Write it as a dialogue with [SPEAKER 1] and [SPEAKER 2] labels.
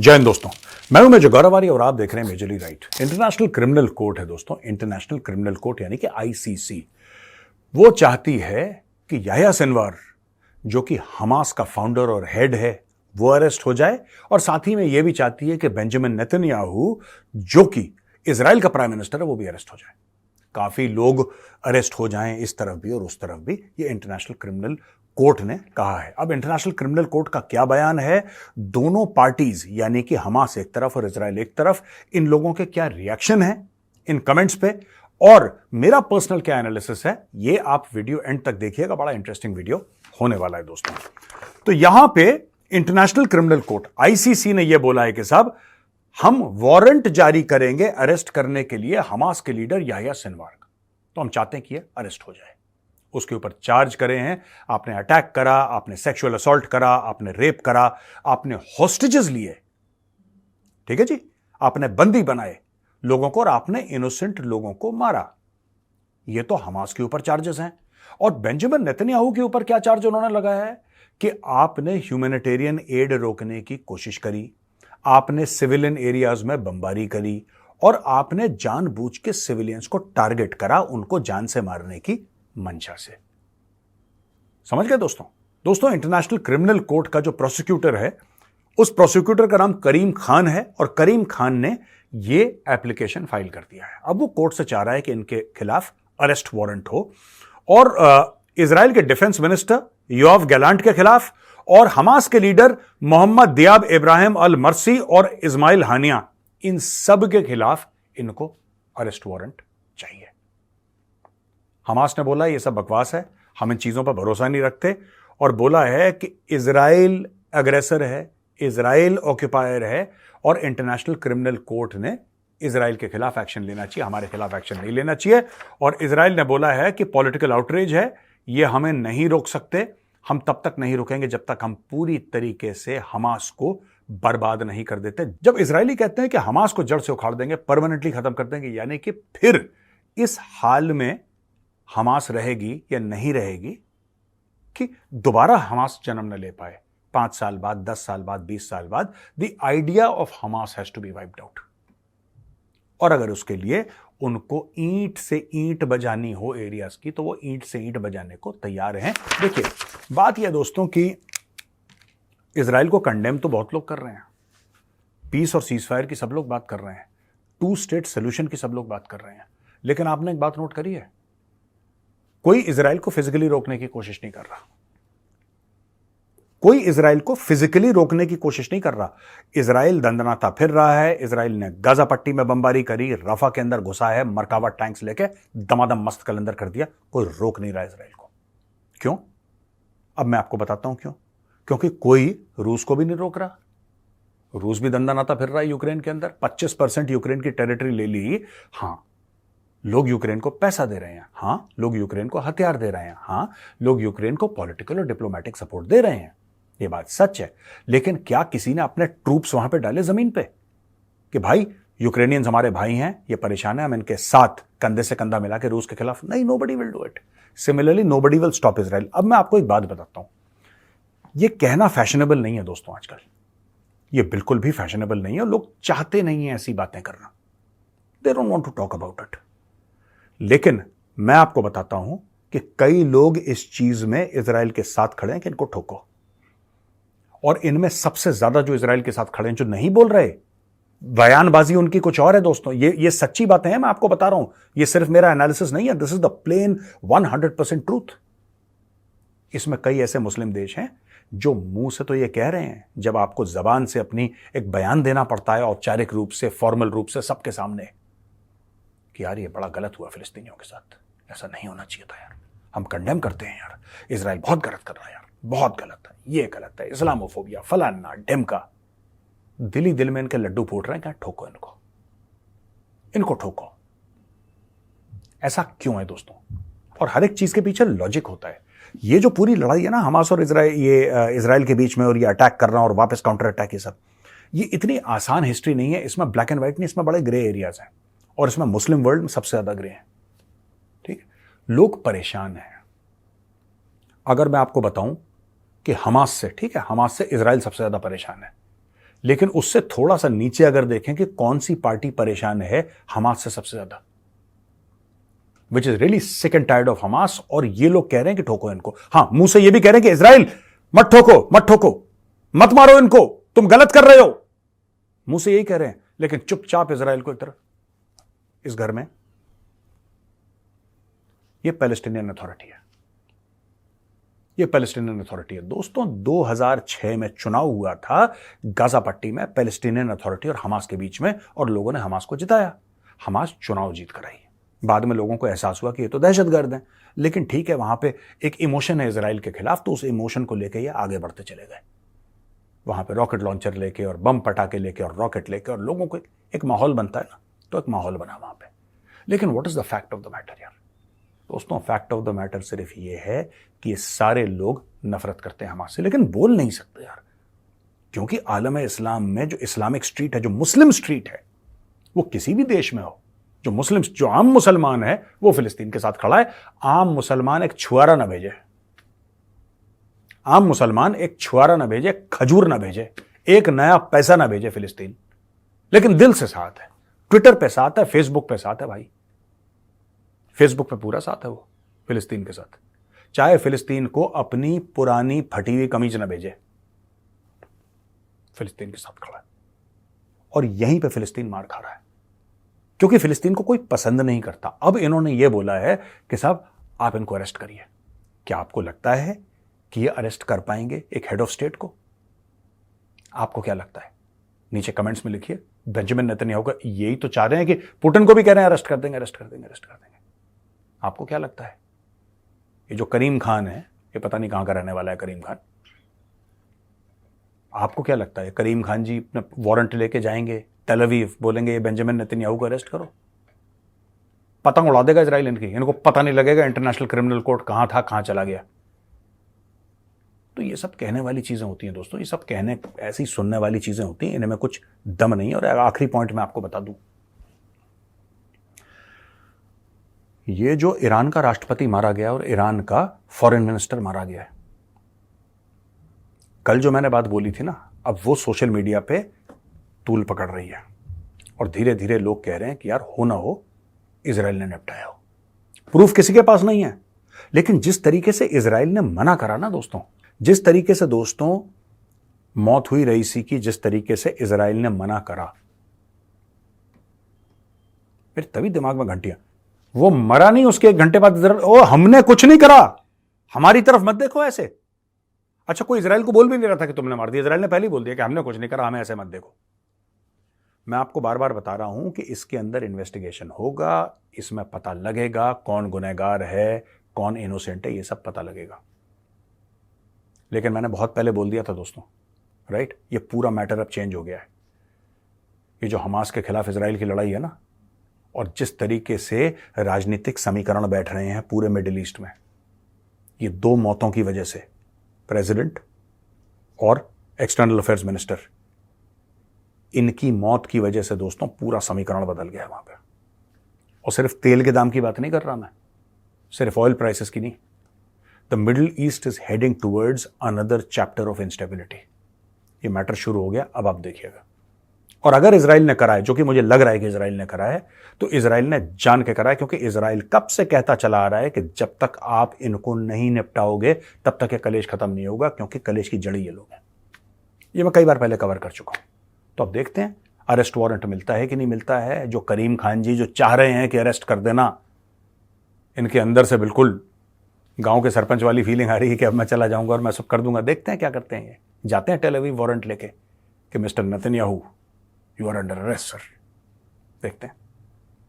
[SPEAKER 1] जय हिंद दोस्तों, मैं हूं मेजर गौरवारी और आप देख रहे हैं majorly right. International criminal court है दोस्तों, इंटरनेशनल क्रिमिनल कोर्ट यानी कि आईसीसी। वो चाहती है कि याह्या सिनवार जो कि हमास का फाउंडर और हेड है वो अरेस्ट हो जाए, और साथ ही में यह भी चाहती है कि बेंजामिन नेतन्याहू जो कि इजराइल का प्राइम मिनिस्टर है वो भी अरेस्ट हो जाए। काफी लोग अरेस्ट हो जाएं इस तरफ भी और उस तरफ भी, ये इंटरनेशनल क्रिमिनल कोर्ट ने कहा है। अब इंटरनेशनल क्रिमिनल कोर्ट का क्या बयान है, दोनों पार्टीज यानी कि हमास एक तरफ और इजराइल एक तरफ, इन लोगों के क्या रिएक्शन है इन कमेंट्स पे, और मेरा पर्सनल क्या एनालिसिस है, ये आप वीडियो एंड तक देखिएगा। बड़ा इंटरेस्टिंग वीडियो होने वाला है दोस्तों। तो यहां पे इंटरनेशनल क्रिमिनल कोर्ट आईसीसी ने यह बोला है कि साहब हम वारंट जारी करेंगे अरेस्ट करने के लिए हमास के लीडर याह्या सिनवार का। तो हम चाहते हैं कि यह अरेस्ट हो जाए। उसके ऊपर चार्ज करे हैं, आपने अटैक करा, आपने सेक्सुअल असॉल्ट करा, आपने रेप करा, आपने हॉस्टेजेस लिए, ठीक है जी, आपने बंदी बनाए लोगों को और आपने इनोसेंट लोगों को मारा। यह तो हमास के ऊपर चार्जेस हैं। और बेंजामिन नेतन्याहू के ऊपर क्या चार्ज उन्होंने लगाया है कि आपने ह्यूमैनिटेरियन एड रोकने की कोशिश करी, आपने सिविलियन एरियाज में बमबारी करी और आपने जानबूझ के सिविलियंस को टारगेट करा, उनको जान से मारने की मंशा से। समझ गए दोस्तों इंटरनेशनल क्रिमिनल कोर्ट का जो प्रोसिक्यूटर है, उस प्रोसिक्यूटर का नाम करीम खान है, और करीम खान ने यह एप्लीकेशन फाइल कर दिया है। अब वो कोर्ट से चाह रहा है कि इनके खिलाफ अरेस्ट वारंट हो, और इजराइल के डिफेंस मिनिस्टर योआव गैलांट के खिलाफ और हमास के लीडर मोहम्मद दियाब इब्राहिम अल मर्सी और इस्माइल हानिया, इन सब के खिलाफ इनको अरेस्ट वारंट चाहिए। हमास ने बोला ये सब बकवास है, हम इन चीजों पर भरोसा नहीं रखते, और बोला है कि इजराइल अग्रेसर है, इजराइल ऑक्यूपायर है, और इंटरनेशनल क्रिमिनल कोर्ट ने इजराइल के खिलाफ एक्शन लेना चाहिए, हमारे खिलाफ एक्शन नहीं लेना चाहिए। और इजराइल ने बोला है कि पॉलिटिकल आउटरीच है, ये हमें नहीं रोक सकते, हम तब तक नहीं रुकेंगे जब तक हम पूरी तरीके से हमास को बर्बाद नहीं कर देते। जब इजरायली कहते हैं कि हमास को जड़ से उखाड़ देंगे, परमानेंटली खत्म कर देंगे, यानी कि फिर इस हाल में हमास रहेगी या नहीं रहेगी कि दोबारा हमास जन्म न ले पाए 5 साल बाद, 10 साल बाद, 20 साल बाद, the idea of Hamas has to be wiped out. और अगर उसके लिए उनको ईंट से ईंट बजानी हो एरियाज की, तो वो ईंट से ईंट बजाने को तैयार हैं। देखिए बात यह दोस्तों कि इजराइल को कंडेम तो बहुत लोग कर रहे हैं, पीस और सीजफायर की सब लोग बात कर रहे हैं, 2 स्टेट सोल्यूशन की सब लोग बात कर रहे हैं, लेकिन आपने एक बात नोट करी है, कोई इजराइल को फिजिकली रोकने की कोशिश नहीं कर रहा। कोई इजराइल को फिजिकली रोकने की कोशिश नहीं कर रहा। इजराइल दंदनाता फिर रहा है। इजराइल ने गाजा पट्टी में बमबारी करी, रफा के अंदर घुसा है, मरकावा टैंक्स लेके दमादम मस्त कलंदर कर दिया। कोई रोक नहीं रहा इजराइल को। क्यों? अब मैं आपको बताता हूं क्यों। क्योंकि कोई रूस को भी नहीं रोक रहा। रूस भी दंदनाता फिर रहा है यूक्रेन के अंदर, 25% यूक्रेन की टेरिटरी ले ली। हां, लोग यूक्रेन को पैसा दे रहे हैं, हां, लोग यूक्रेन को हथियार दे रहे हैं, हां, लोग यूक्रेन को पॉलिटिकल और डिप्लोमेटिक सपोर्ट दे रहे हैं, ये बात सच है। लेकिन क्या किसी ने अपने ट्रूप्स वहां पे डाले जमीन पे कि भाई यूक्रेनियंस हमारे भाई हैं, ये परेशान है, हम इनके साथ कंधे से कंधा मिला के रूस के खिलाफ? नहीं, nobody will do it. Similarly nobody will stop Israel. अब मैं आपको एक बात बताता हूं, ये कहना फैशनेबल नहीं है दोस्तों आजकल, ये बिल्कुल भी फैशनेबल नहीं है, लोग चाहते नहीं है ऐसी बातें करना, they don't want to talk about it. लेकिन मैं आपको बताता हूं कि कई लोग इस चीज में इजराइल के साथ खड़े हैं कि इनको ठोको, और इनमें सबसे ज्यादा जो इजराइल के साथ खड़े हैं, जो नहीं बोल रहे, बयानबाजी उनकी कुछ और है दोस्तों। ये सच्ची बातें हैं, मैं आपको बता रहा हूं, ये सिर्फ मेरा एनालिसिस नहीं है, this is the plain 100% truth. इसमें कई ऐसे मुस्लिम देश हैं जो मुंह से तो ये कह रहे हैं, जब आपको जबान से अपनी एक बयान देना पड़ता है औपचारिक रूप से, फॉर्मल रूप से, सबके सामने, कि यार ये बड़ा गलत हुआ फिलिस्तीनियों के साथ, ऐसा नहीं होना चाहिए था यार, हम कंडेम करते हैं यार, इजराइल बहुत गलत कर रहा है यार, बहुत गलत है, ये गलत है, इस्लामोफोबिया, फलाना ढिमका। दिल ही दिल में इनके लड्डू फूट रहे हैं, क्या ठोको इनको, इनको ठोको। ऐसा क्यों है दोस्तों? और हर एक चीज के पीछे लॉजिक होता है। ये जो पूरी लड़ाई है ना हमास और इजराइल के बीच में, और ये अटैक करना और वापस काउंटर अटैक, ये सब, ये इतनी आसान हिस्ट्री नहीं है। इसमें ब्लैक एंड व्हाइट नहीं, इसमें बड़े ग्रे एरियाज हैं, और इसमें मुस्लिम वर्ल्ड में सबसे ज्यादा ग्रे हैं। ठीक, लोग परेशान हैं। अगर मैं आपको बताऊं कि हमास से, ठीक है, हमास से इजराइल सबसे ज्यादा परेशान है, लेकिन उससे थोड़ा सा नीचे अगर देखें कि कौन सी पार्टी परेशान है हमास से सबसे ज्यादा, which is really sick and tired of Hamas. और ये लोग कह रहे हैं कि ठोको इनको, हां मुंह से ये भी कह रहे हैं कि इजराइल मत ठोको मत ठोको, मत मारो इनको, तुम गलत कर रहे हो, मुंह से यही कह रहे हैं, लेकिन चुपचाप इजराइल को इधर इस घर में, ये पैलेस्टीनियन अथॉरिटी है, ये पैलेस्टीनियन अथॉरिटी है दोस्तों। 2006 में चुनाव हुआ था गाजा पट्टी में पैलेस्टीनियन अथॉरिटी और हमास के बीच में, और लोगों ने हमास को जिताया, हमास चुनाव जीत कर आई। बाद में लोगों को एहसास हुआ कि ये तो दहशतगर्द हैं, लेकिन ठीक है, वहां पे एक इमोशन है इजराइल के खिलाफ, तो उस इमोशन को लेकर ये आगे बढ़ते चले गए। वहां पे रॉकेट लॉन्चर लेके और बम पटाखे लेके और रॉकेट लेके, और लोगों को एक माहौल बनता है ना, तो एक माहौल बना वहां पे। लेकिन what is the fact of the matter यार दोस्तों? फैक्ट ऑफ द मैटर सिर्फ ये है कि ये सारे लोग नफरत करते हैं हमास से, लेकिन बोल नहीं सकते यार, क्योंकि आलम इस्लाम में जो इस्लामिक स्ट्रीट है, जो मुस्लिम स्ट्रीट है, वो किसी भी देश में हो, जो आम मुसलमान है वो फिलिस्तीन के साथ खड़ा है। आम मुसलमान एक छुआरा ना भेजे, आम मुसलमान एक छुआरा ना भेजे, खजूर ना भेजे, एक नया पैसा ना भेजे फिलिस्तीन, लेकिन दिल से साथ है, ट्विटर पे साथ है, फेसबुक पे साथ है भाई, फेसबुक पे पूरा साथ है वो फिलिस्तीन के साथ। चाहे फिलिस्तीन को अपनी पुरानी फटी हुई कमीज ना भेजे, फिलिस्तीन के साथ खड़ा है, और यहीं पे फिलिस्तीन मार खा रहा है, क्योंकि फिलिस्तीन को कोई पसंद नहीं करता। अब इन्होंने ये बोला है कि साहब आप इनको अरेस्ट करिए। क्या आपको लगता है कि ये अरेस्ट कर पाएंगे एक हेड ऑफ स्टेट को? आपको क्या लगता है? नीचे कमेंट्स में लिखिए। बेंजामिन नेतन्याहू का यही तो चाह रहे हैं कि पुतिन को भी कह रहे हैं अरेस्ट कर देंगे, अरेस्ट कर देंगे, अरेस्ट कर देंगे। आपको क्या लगता है? ये जो करीम खान है, ये पता नहीं कहां का रहने वाला है करीम खान, आपको क्या लगता है करीम खान जी अपना वारंट लेके जाएंगे तेल अवीव, बोलेंगे ये बेंजामिन नेतन्याहू को अरेस्ट करो? पतंग उड़ा देगा इजराइल इनकी, इनको पता नहीं लगेगा इंटरनेशनल क्रिमिनल कोर्ट कहां था, कहां चला गया। तो ये सब कहने वाली चीजें होती हैं दोस्तों, ये सब कहने ऐसी सुनने वाली चीजें होती हैं, इनमें कुछ दम नहीं है। और आखिरी पॉइंट मैं आपको बता दूं, ये जो ईरान का राष्ट्रपति मारा गया और ईरान का फॉरेन मिनिस्टर मारा गया है, कल जो मैंने बात बोली थी ना, अब वो सोशल मीडिया पे तूल पकड़ रही है, और धीरे धीरे लोग कह रहे हैं कि यार हो ना हो इजराइल ने निपटाया हो। प्रूफ किसी के पास नहीं है, लेकिन जिस तरीके से इजराइल ने मना करा ना दोस्तों, जिस तरीके से दोस्तों मौत हुई रईसी की, जिस तरीके से इजराइल ने मना करा, फिर तभी दिमाग में घंटियां। वो मरा नहीं, उसके 1 घंटे बाद ओ हमने कुछ नहीं करा, हमारी तरफ मत देखो ऐसे। अच्छा, कोई इजराइल को बोल भी नहीं रहा था कि तुमने मार दिया, इजराइल ने पहले ही बोल दिया कि हमने कुछ नहीं करा, हमें ऐसे मत देखो। मैं आपको बार बार बता रहा हूं कि इसके अंदर इन्वेस्टिगेशन होगा, इसमें पता लगेगा कौन गुनहगार है, कौन इनोसेंट है, ये सब पता लगेगा। लेकिन मैंने बहुत पहले बोल दिया था दोस्तों, राइट, ये पूरा मैटर अब चेंज हो गया है। ये जो हमास के खिलाफ इजराइल की लड़ाई है ना, और जिस तरीके से राजनीतिक समीकरण बैठ रहे हैं पूरे मिडिल ईस्ट में, ये 2 मौतों की वजह से, प्रेसिडेंट और एक्सटर्नल अफेयर्स मिनिस्टर, इनकी मौत की वजह से दोस्तों पूरा समीकरण बदल गया है वहां पे। और सिर्फ तेल के दाम की बात नहीं कर रहा मैं, सिर्फ ऑयल प्राइसेस की नहीं। The middle east is heading towards another chapter of instability. ये मैटर शुरू हो गया, अब आप देखिएगा। और अगर इजराइल ने करा है, जो कि मुझे लग रहा है कि इजराइल ने करा है, तो इजराइल ने जान के करा है, क्योंकि इजराइल कब से कहता चला आ रहा है कि जब तक आप इनको नहीं निपटाओगे तब तक ये कलेश खत्म नहीं होगा, क्योंकि कलेश की जड़ी ये लोग हैं। ये मैं कई बार पहले कवर कर चुका हूं। तो अब देखते हैं अरेस्ट वारंट मिलता है कि नहीं मिलता है। जो करीम खान जी जो चाह रहे हैं कि अरेस्ट कर देना, इनके अंदर से बिल्कुल गांव के सरपंच वाली फीलिंग आ रही है कि अब मैं चला जाऊंगा और मैं सब कर दूंगा। देखते हैं क्या करते हैं। ये जाते हैं टेल अवीव वारंट लेके कि mister Netanyahu, you are under arrest sir. देखते हैं।